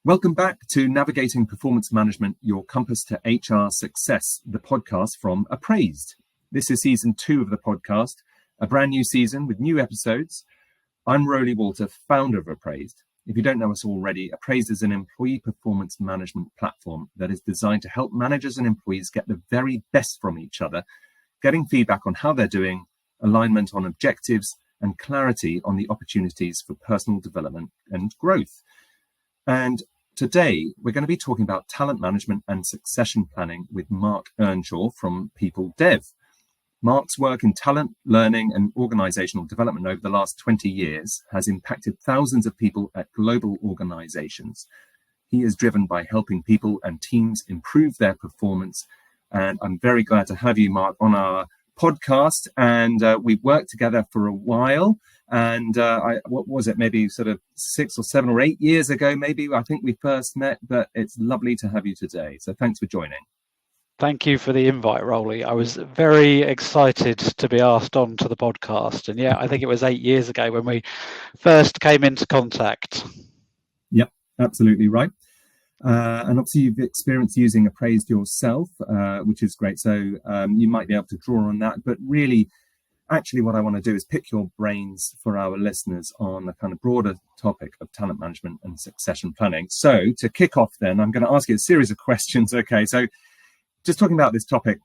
Welcome back to Navigating Performance Management, your compass to HR success, the podcast from Appraisd. This is season 2 of the podcast, a brand new season with new episodes. I'm Roly Walter, founder of Appraisd. If you don't know us already, Appraisd is an employee performance management platform that is designed to help managers and employees get the very best from each other, getting feedback on how they're doing, alignment on objectives, and clarity on the opportunities for personal development and growth. And today, we're going to be talking about talent management and succession planning with Marc Earnshaw from PeopleDev. Marc's work in talent, learning, and organizational development over the last 20 years has impacted thousands of people at global organizations. He is driven by helping people and teams improve their performance. And I'm very glad to have you, Marc, on our podcast. And we've worked together for a while. And what was it, maybe sort of 6 or 7 or 8 years ago, maybe, I think we first met, but it's lovely to have you today. So thanks for joining. Thank you for the invite, Roly. I was very excited to be asked on to the podcast. And yeah, I think it was 8 years ago when we first came into contact. Yep, absolutely right. And obviously you've experienced using Appraisd yourself, which is great. So you might be able to draw on that, but really, actually, what I want to do is pick your brains for our listeners on the kind of broader topic of talent management and succession planning. So to kick off then, I'm going to ask you a series of questions. Okay, so just talking about this topic,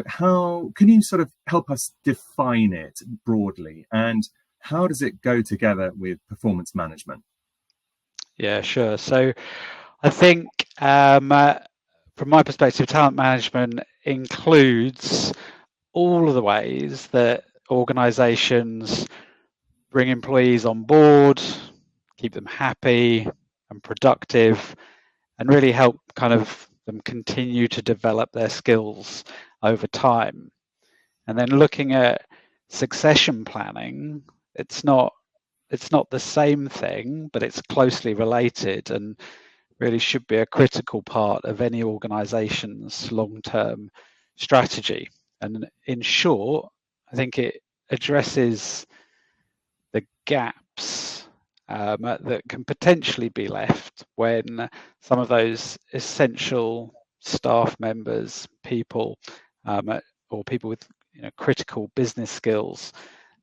how can you sort of help us define it broadly, and how does it go together with performance management? Yeah, sure. So I think from my perspective, talent management includes all of the ways that organizations bring employees on board, keep them happy and productive, and really help kind of them continue to develop their skills over time. And then looking at succession planning, it's not the same thing, but it's closely related and really should be a critical part of any organization's long-term strategy. And in short, I think it addresses the gaps that can potentially be left when some of those essential staff members, people, or people with critical business skills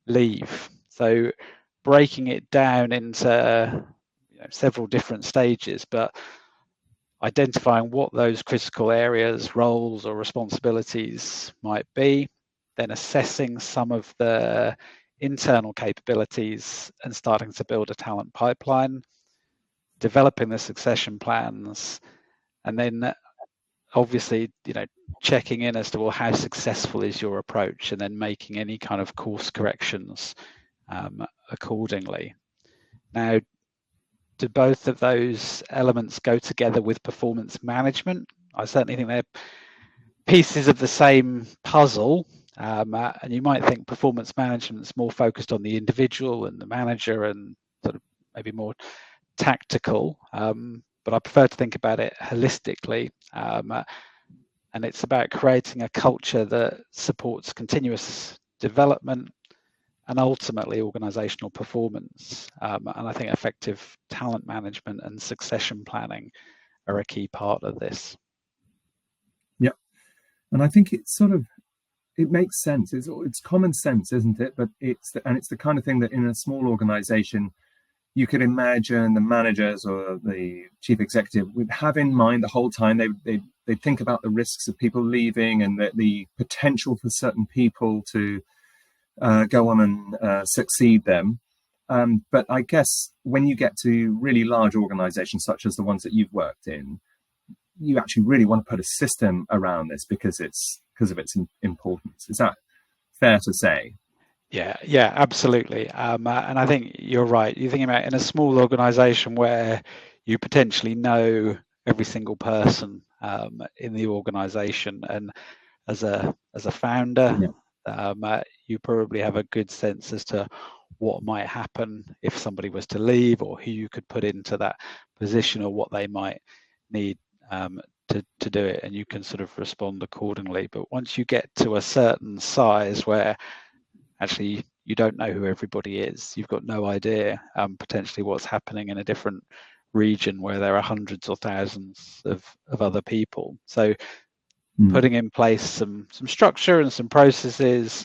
leave. So breaking it down into several different stages, but identifying what those critical areas, roles, or responsibilities might be, then assessing some of the internal capabilities and starting to build a talent pipeline, developing the succession plans, and then obviously, checking in as to, well, how successful is your approach, and then making any kind of course corrections accordingly. Now, do both of those elements go together with performance management? I certainly think they're pieces of the same puzzle, and you might think performance management is more focused on the individual and the manager and sort of maybe more tactical, but I prefer to think about it holistically, and it's about creating a culture that supports continuous development and ultimately organizational performance. And I think effective talent management and succession planning are a key part of this. Yeah, and I think it makes sense. It's common sense, isn't it? But it's the kind of thing that in a small organization, you could imagine the managers or the chief executive would have in mind the whole time. They think about the risks of people leaving and the potential for certain people to go on and succeed them. But I guess when you get to really large organizations, such as the ones that you've worked in, you actually really want to put a system around this because of its importance. Is that fair to say? Yeah, absolutely. And I think you're right. You're thinking about in a small organization where you potentially know every single person in the organization, and as a founder, you probably have a good sense as to what might happen if somebody was to leave, or who you could put into that position, or what they might need to do it, and you can sort of respond accordingly. But once you get to a certain size where actually you don't know who everybody is, you've got no idea potentially what's happening in a different region where there are hundreds or thousands of other people. So putting in place some structure and some processes,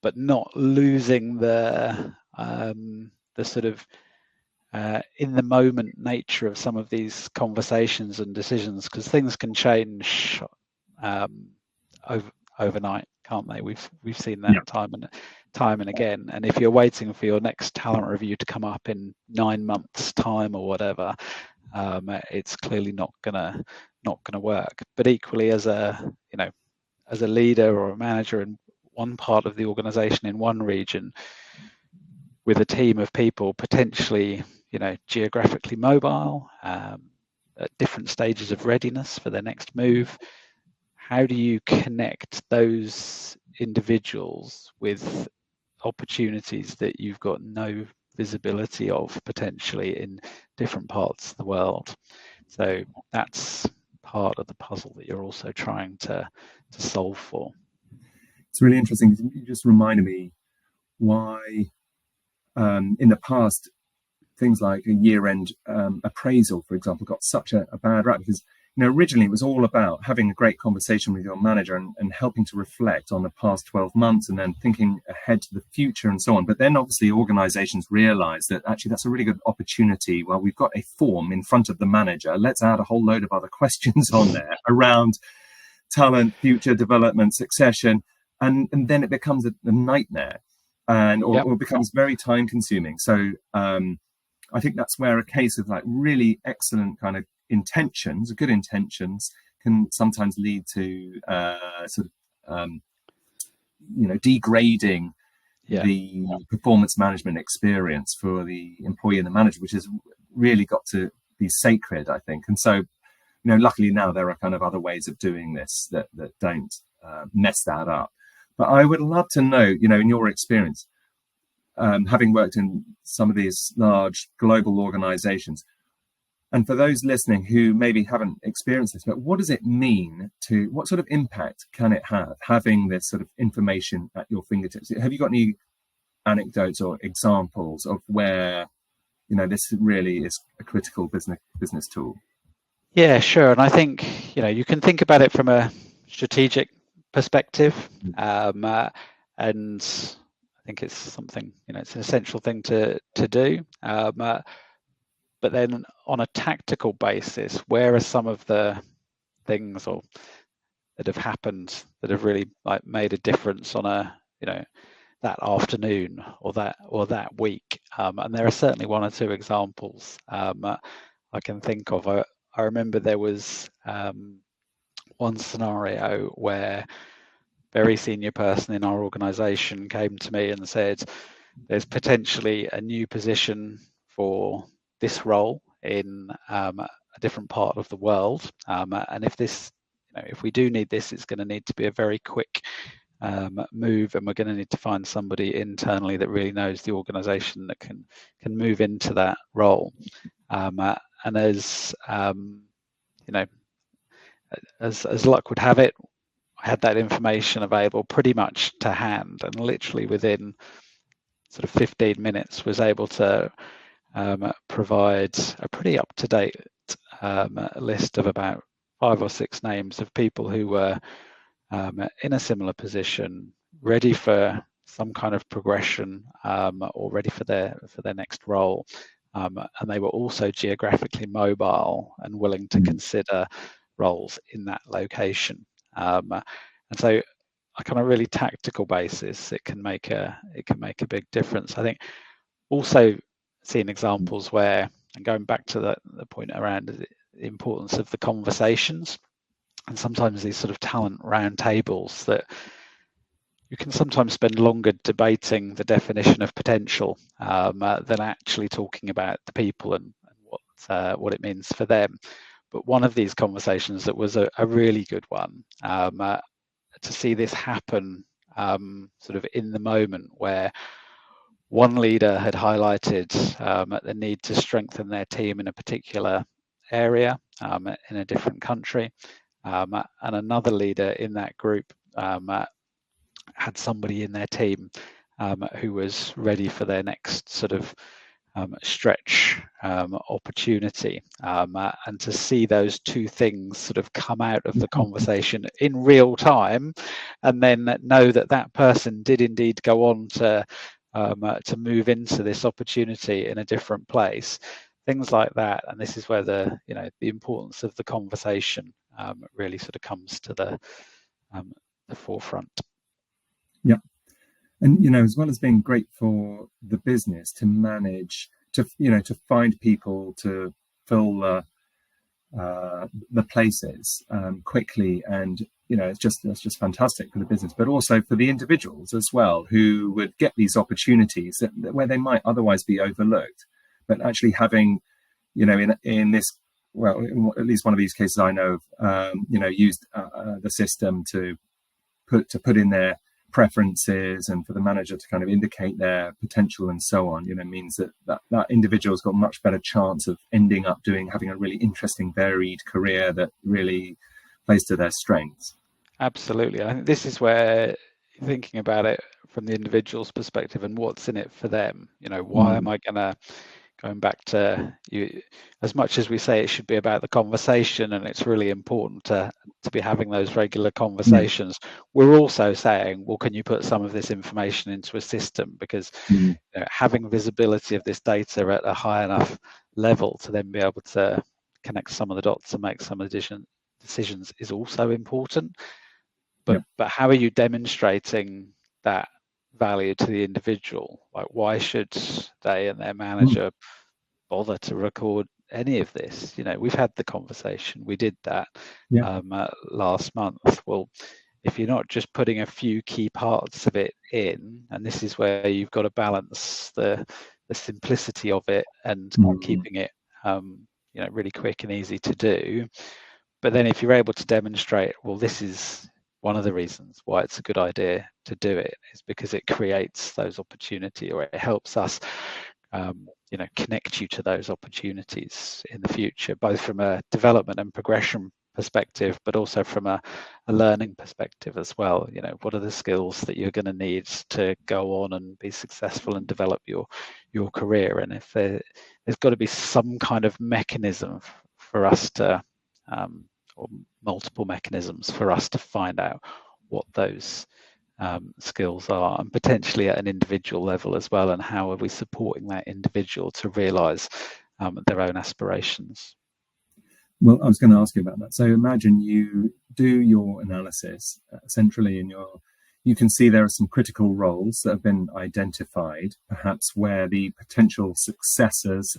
but not losing the sort of in the moment nature of some of these conversations and decisions, because things can change overnight, can't they? We've seen that time and again. And if you're waiting for your next talent review to come up in 9 months' time or whatever, it's clearly not gonna work. But equally, as a leader or a manager in one part of the organization in one region, with a team of people potentially geographically mobile, at different stages of readiness for their next move, how do you connect those individuals with opportunities that you've got no visibility of potentially in different parts of the world? So that's part of the puzzle that you're also trying to solve for. It's really interesting. You just reminded me why in the past things like a year-end appraisal, for example, got such a bad rap, because originally it was all about having a great conversation with your manager and helping to reflect on the past 12 months and then thinking ahead to the future and so on. But then obviously organizations realize that actually that's a really good opportunity. Well, we've got a form in front of the manager. Let's add a whole load of other questions on there around talent, future development, succession. And then it becomes a nightmare or becomes very time consuming. So I think that's where a case of like really excellent kind of intentions, good intentions, can sometimes lead to degrading the performance management experience for the employee and the manager, which has really got to be sacred, I think. And so, luckily now there are kind of other ways of doing this that don't mess that up. But I would love to know, in your experience, having worked in some of these large global organizations, and for those listening who maybe haven't experienced this, but what does it mean what sort of impact can it have, having this sort of information at your fingertips? Have you got any anecdotes or examples of where, this really is a critical business tool? Yeah, sure. And I think, you can think about it from a strategic perspective. And I think it's something, it's an essential thing to do. But then on a tactical basis, where are some of the things that have happened that have really made a difference on that afternoon or that week? And there are certainly one or two examples I can think of. I remember there was one scenario where a very senior person in our organization came to me and said, there's potentially a new position for this role in a different part of the world, and if we do need this, it's going to need to be a very quick move, and we're going to need to find somebody internally that really knows the organization that can move into that role. And as as luck would have it, I had that information available pretty much to hand, and literally within sort of 15 minutes was able to provide a pretty up-to-date list of about 5 or 6 names of people who were in a similar position, ready for some kind of progression, or ready for their next role, and they were also geographically mobile and willing to consider roles in that location. And so, a kind of really tactical basis, it can make a big difference. I think also seeing examples where, and going back to the point around the importance of the conversations, and sometimes these sort of talent roundtables, that you can sometimes spend longer debating the definition of potential than actually talking about the people and what it means for them. But one of these conversations that was a really good one, to see this happen sort of in the moment, where one leader had highlighted the need to strengthen their team in a particular area in a different country, and another leader in that group had somebody in their team who was ready for their next sort of stretch opportunity, and to see those two things sort of come out of the conversation in real time, and then know that that person did indeed go on to move into this opportunity in a different place, things like that. And this is where the importance of the conversation really sort of comes to the forefront. Yeah. And, as well as being great for the business to manage, to find people to fill the places quickly, and it's just fantastic for the business, but also for the individuals as well, who would get these opportunities where they might otherwise be overlooked. But actually having, in this, well, in at least one of these cases I know of, used the system to put in their preferences, and for the manager to kind of indicate their potential and so on, means that individual's got a much better chance of ending up having a really interesting, varied career that really plays to their strengths. Absolutely. I think this is where, thinking about it from the individual's perspective and what's in it for them, why am I going back to you, as much as we say it should be about the conversation, and it's really important to be having those regular conversations, we're also saying, well, can you put some of this information into a system? Because having visibility of this data at a high enough level to then be able to connect some of the dots and make some decisions is also important. But how are you demonstrating that value to the individual? Like, why should they and their manager bother to record any of this? We've had the conversation, we did that last month. Well, if you're not just putting a few key parts of it in, and this is where you've got to balance the simplicity of it and keeping it really quick and easy to do. But then if you're able to demonstrate, well, this is one of the reasons why it's a good idea to do it, is because it creates those opportunities, or it helps us connect you to those opportunities in the future, both from a development and progression perspective, but also from a learning perspective as well. What are the skills that you're going to need to go on and be successful and develop your career? And if there's got to be some kind of mechanism for us to or multiple mechanisms for us to find out what those skills are, and potentially at an individual level as well, and how are we supporting that individual to realise their own aspirations. Well, I was going to ask you about that. So imagine you do your analysis centrally, and you can see there are some critical roles that have been identified, perhaps where the potential successors.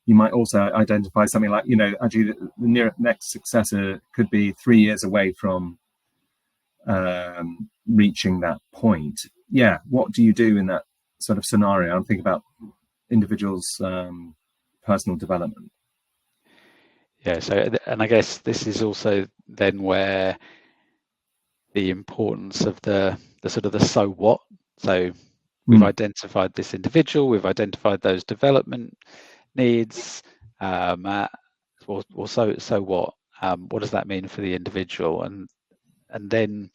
You might also identify something like, actually the next successor could be 3 years away from reaching that point. Yeah, what do you do in that sort of scenario? I'm thinking about individuals' personal development. Yeah, and I guess this is also then where the importance of the sort of the so what. So we've identified this individual, we've identified those development needs, so what? What does that mean for the individual? And then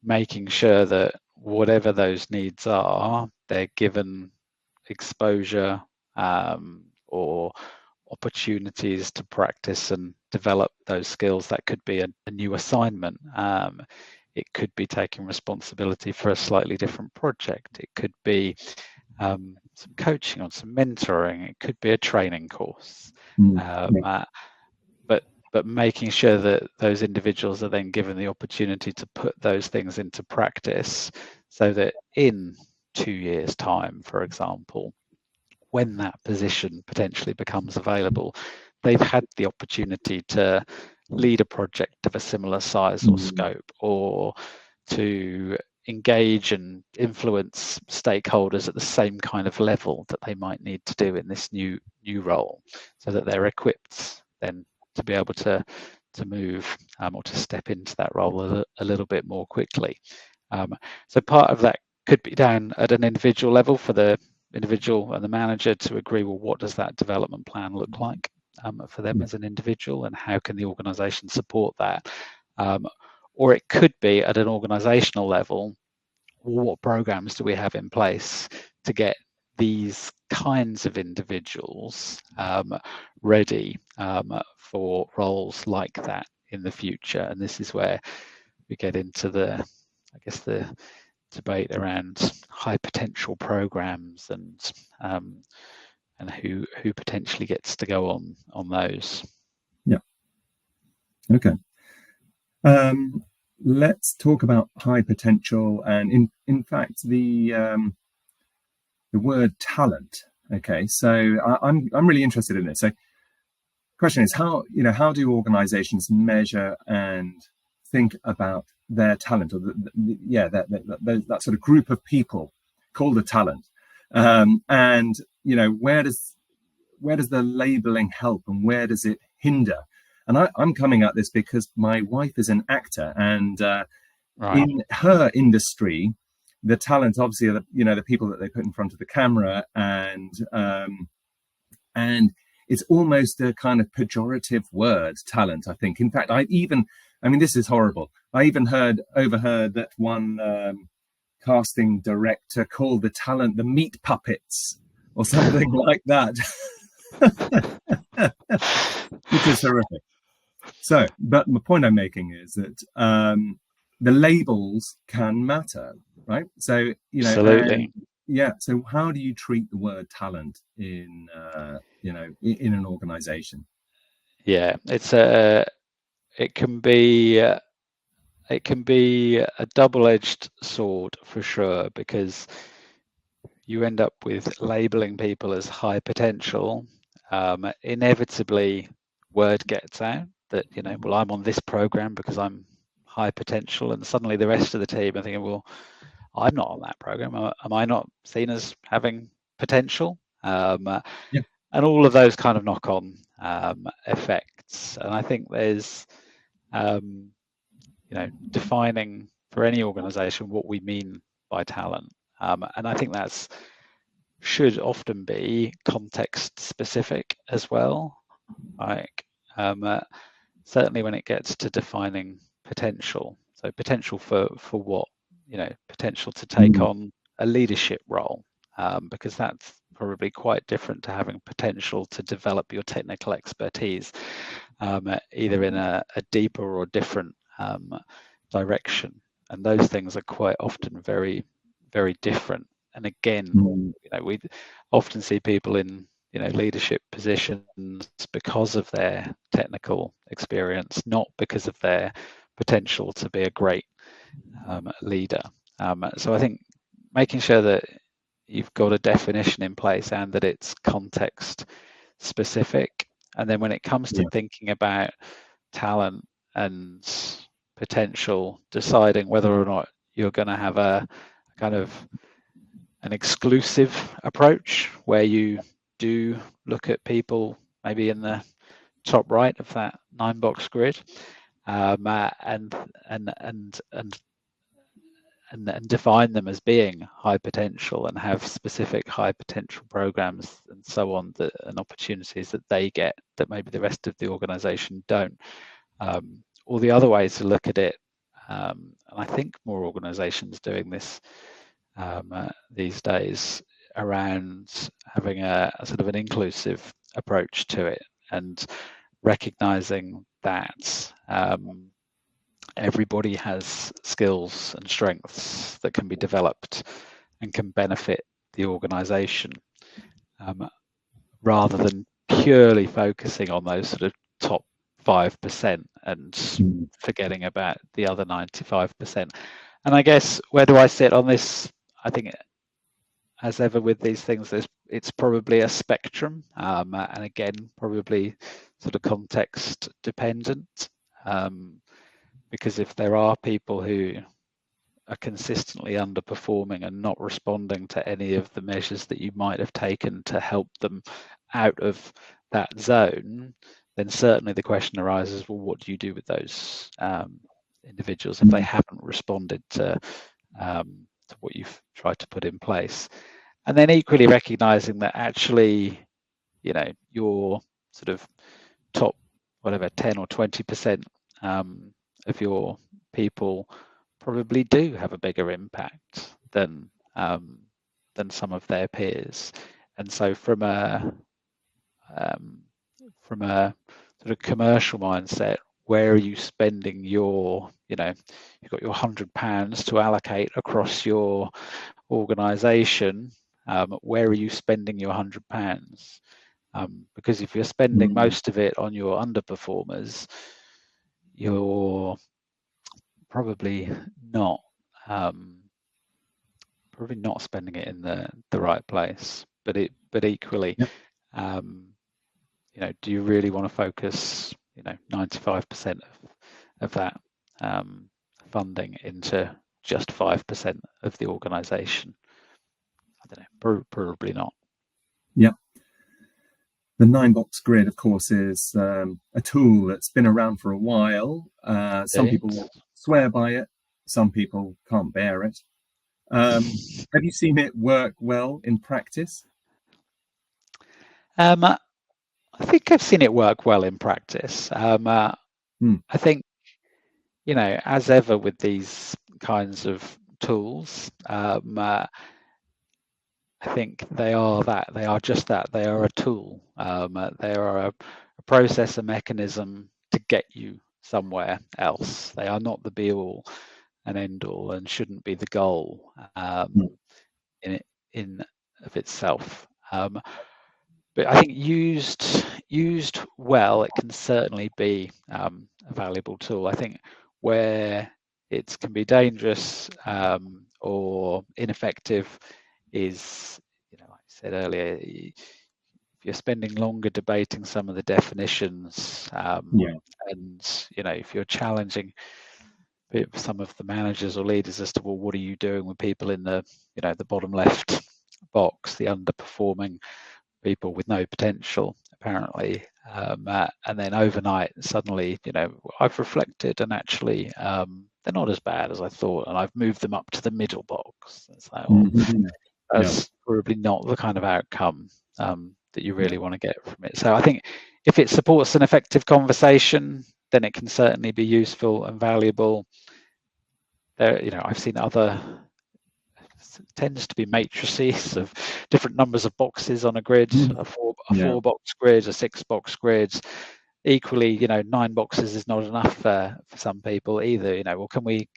making sure that whatever those needs are, they're given exposure or opportunities to practice and develop those skills. That could be a new assignment. It could be taking responsibility for a slightly different project. It could be some coaching on some mentoring. It could be a training course. But making sure that those individuals are then given the opportunity to put those things into practice, so that in 2 years' time, for example, when that position potentially becomes available, they've had the opportunity to lead a project of a similar size or scope, or to engage and influence stakeholders at the same kind of level that they might need to do in this new role, so that they're equipped then to be able to move or to step into that role a little bit more quickly. So part of that could be down at an individual level, for the individual and the manager to agree, well, what does that development plan look like for them as an individual, and how can the organisation support that? Or it could be at an organisational level, what programs do we have in place to get these kinds of individuals ready for roles like that in the future. And this is where we get into the debate around high potential programs and who potentially gets to go on those. Yeah. Okay. Let's talk about high potential, and in fact the word talent. Okay, so I'm really interested in this. So, question is, how do organizations measure and think about their talent, or that sort of group of people called a talent, and where does the labeling help and where does it hinder? And I'm coming at this because my wife is an actor, and in her industry, the talent obviously are the people that they put in front of the camera, and it's almost a kind of pejorative word, talent, I think. In fact, this is horrible. I even overheard that one casting director called the talent the meat puppets or something like that, which is horrific. So, but the point I'm making is that the labels can matter, right? So, absolutely. So how do you treat the word talent in an organization? Yeah, it can be a double-edged sword for sure, because you end up with labeling people as high potential. Inevitably, word gets out that well, I'm on this program because I'm high potential, and suddenly the rest of the team are thinking, well, I'm not on that program. Am I not seen as having potential? And all of those kind of knock-on effects. And I think there's defining for any organization what we mean by talent, and I think that's should often be context specific as well. Like certainly when it gets to defining potential, so potential for what, potential to take on a leadership role, because that's probably quite different to having potential to develop your technical expertise, either in a deeper or different direction. And those things are quite often very, very different. And again, we often see people in leadership positions because of their technical experience, not because of their potential to be a great leader. So I think making sure that you've got a definition in place and that it's context specific. And then when it comes to thinking about talent and potential, deciding whether or not you're going to have a kind of an exclusive approach where you do look at people maybe in the top right of that 9-box grid, and define them as being high potential and have specific high potential programs and so on, and opportunities that they get that maybe the rest of the organization don't. Or the other way to look at it, and I think more organizations doing this these days, around having a sort of an inclusive approach to it, and recognizing that everybody has skills and strengths that can be developed and can benefit the organization, rather than purely focusing on those sort of top 5% and forgetting about the other 95%. And I guess, where do I sit on this? I think, as ever with these things, it's probably a spectrum, and again, probably sort of context dependent, because if there are people who are consistently underperforming and not responding to any of the measures that you might have taken to help them out of that zone, then certainly the question arises, well, what do you do with those individuals if they haven't responded to what you've tried to put in place? And then equally recognizing that actually, your sort of top, 10 or 20% of your people probably do have a bigger impact than than some of their peers. And so from a sort of commercial mindset, where are you spending your, you've got your £100 to allocate across your organisation, where are you spending your £100? Because if you're spending most of it on your underperformers, you're probably not spending it in the right place. But equally, Yep. Do you really want to focus 95% of that funding into just 5% of the organisation? I don't know, probably not. Yeah. The 9-box grid, of course, is a tool that's been around for a while. Some people swear by it. Some people can't bear it. Have you seen it work well in practice? I think I've seen it work well in practice. I think, as ever with these kinds of tools, I think they are just that. They are a tool. They are a process, a mechanism to get you somewhere else. They are not the be all and end all, and shouldn't be the goal in of itself. But I think used well, it can certainly be a valuable tool. I think where it can be dangerous or ineffective is, like I said earlier, if you're spending longer debating some of the definitions, and if you're challenging some of the managers or leaders as to, well, what are you doing with people in the the bottom left box, the underperforming people with no potential apparently, and then overnight suddenly I've reflected and actually they're not as bad as I thought, and I've moved them up to the middle box. It's like, well, that's probably not the kind of outcome that you really want to get from it. So I think if it supports an effective conversation, then it can certainly be useful and valuable. There, I've seen other, tends to be matrices of different numbers of boxes on a grid, a 4-box grid, a 6-box grid. Equally, 9 boxes is not enough for some people either. Well, can we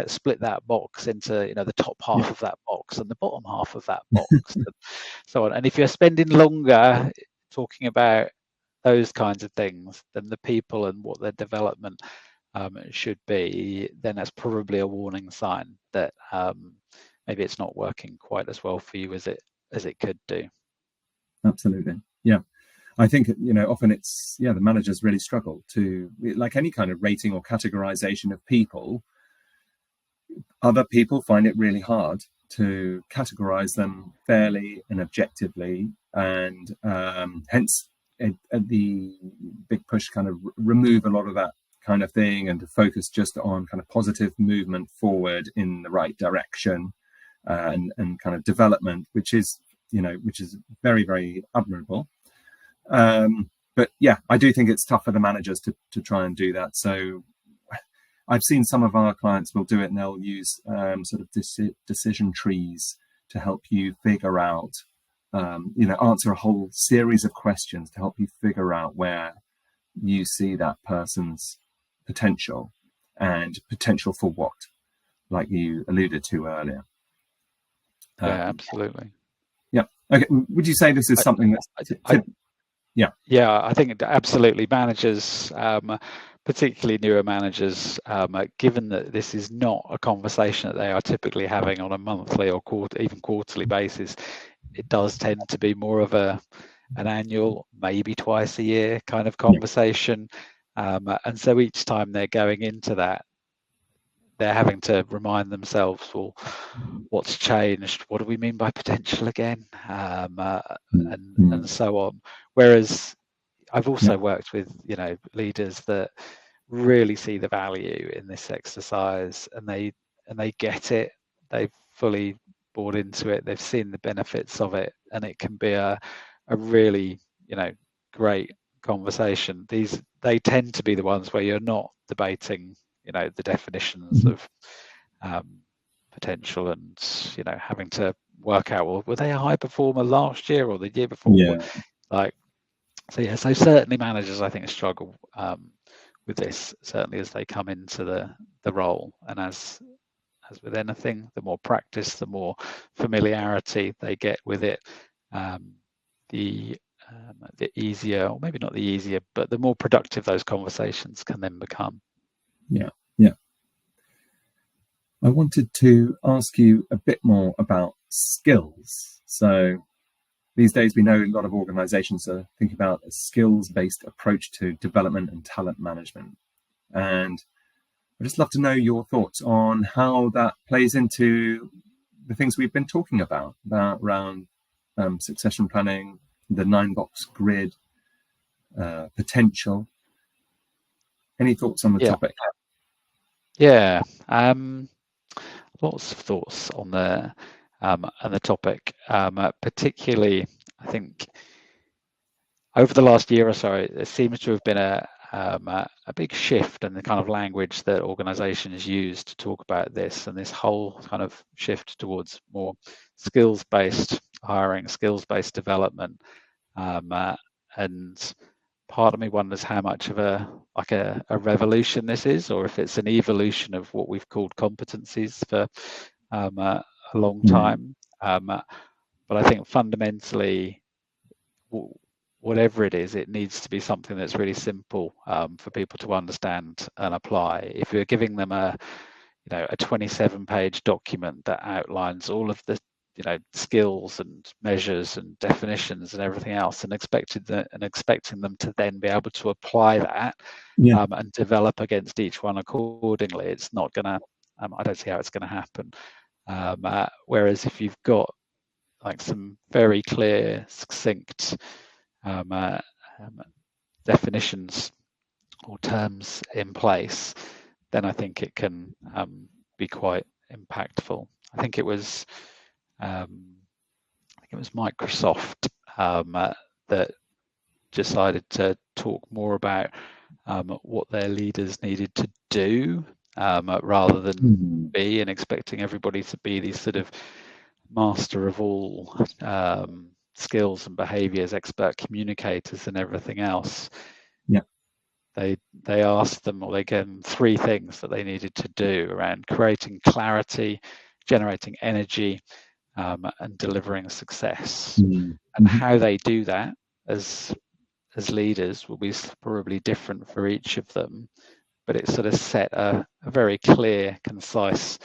split that box into the top half of that box and the bottom half of that box, and so on. And if you're spending longer talking about those kinds of things than the people and what their development should be, then that's probably a warning sign that maybe it's not working quite as well for you as it could do. Absolutely. Yeah. I think, often it's, the managers really struggle to, like any kind of rating or categorization of people, other people find it really hard to categorize them fairly and objectively. And hence the big push kind of remove a lot of that kind of thing and to focus just on kind of positive movement forward in the right direction and kind of development, which is very, very admirable. But yeah, I do think it's tough for the managers to try and do that. So I've seen some of our clients will do it, and they'll use sort of decision trees to help you figure out, answer a whole series of questions to help you figure out where you see that person's potential and potential for what, like you alluded to earlier. Yeah, absolutely. Yeah. Okay. Would you say this is something that's Yeah, I think absolutely. Managers, particularly newer managers, given that this is not a conversation that they are typically having on a monthly or even quarterly basis, it does tend to be more of an annual, maybe twice a year kind of conversation. And so each time they're going into that, they're having to remind themselves, well, what's changed? What do we mean by potential again? And so on. Whereas I've also worked with, leaders that really see the value in this exercise, and they get it. They've fully bought into it. They've seen the benefits of it, and it can be a really, great conversation. They tend to be the ones where you're not debating, the definitions of potential and having to work out, well, were they a high performer last year or the year before? Yeah. So certainly managers, I think, struggle with this, certainly as they come into the role. And as with anything, the more practice, the more familiarity they get with it, the easier, or maybe not the easier, but the more productive those conversations can then become. Yeah. I wanted to ask you a bit more about skills. So these days, we know a lot of organizations are thinking about a skills-based approach to development and talent management. And I'd just love to know your thoughts on how that plays into the things we've been talking about around succession planning, the 9-box grid, potential. Any thoughts on the topic? Yeah, lots of thoughts on the topic, particularly, I think, over the last year or so, there seems to have been a big shift in the kind of language that organizations use to talk about this, and this whole kind of shift towards more skills-based hiring, skills-based development. And part of me wonders how much of a revolution this is, or if it's an evolution of what we've called competencies for a long time. But I think fundamentally, whatever it is, it needs to be something that's really simple for people to understand and apply. If you're giving them a 27-page document that outlines all of the skills and measures and definitions and everything else, and expecting them to then be able to apply that and develop against each one accordingly, it's not gonna. I don't see how it's going to happen. Whereas if you've got like some very clear, succinct definitions or terms in place, then I think it can be quite impactful. I think it was Microsoft that decided to talk more about what their leaders needed to do rather than be, and expecting everybody to be these sort of master of all skills and behaviors, expert communicators and everything else. They asked them, or they gave them 3 things that they needed to do around creating clarity, generating energy, and delivering success. And how they do that as leaders will be probably different for each of them, but it sort of set a very clear, concise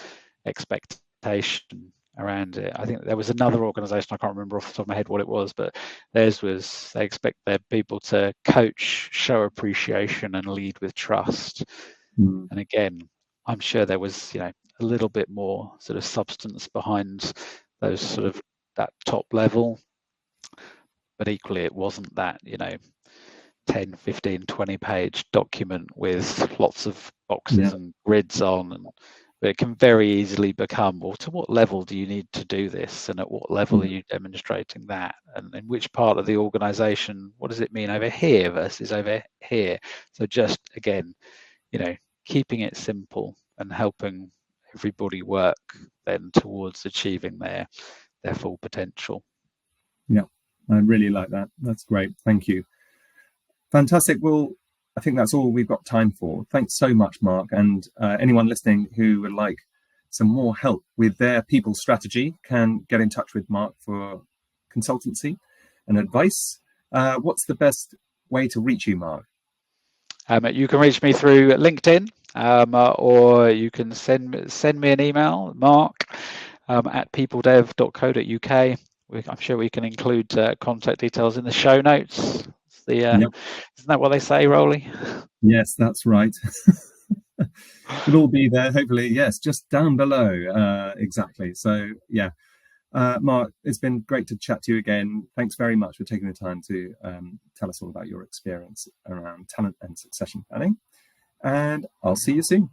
expectation around it. I think there was another organization, I can't remember off the top of my head what it was, but theirs was, they expect their people to coach, show appreciation, and lead with trust. And again, I'm sure there was a little bit more sort of substance behind those sort of that top level, but equally it wasn't that 10, 15, 20 page document with lots of boxes and grids on, but it can very easily become, well, to what level do you need to do this, and at what level are you demonstrating that, and in which part of the organization, what does it mean over here versus over here? So just again, keeping it simple and helping everybody work then towards achieving their full potential. Yeah, I really like that. That's great. Thank you. Fantastic. Well, I think that's all we've got time for. Thanks so much, Marc. And anyone listening who would like some more help with their people strategy can get in touch with Marc for consultancy and advice. What's the best way to reach you, Marc? You can reach me through LinkedIn, or you can send me an email, marc at peopledev.co.uk. I'm sure we can include contact details in the show notes. Isn't that what they say, Roly? Yes, that's right. It'll all be there, hopefully. Yes, just down below. Exactly. So, yeah. Marc, it's been great to chat to you again. Thanks very much for taking the time to tell us all about your experience around talent and succession planning. And I'll see you soon.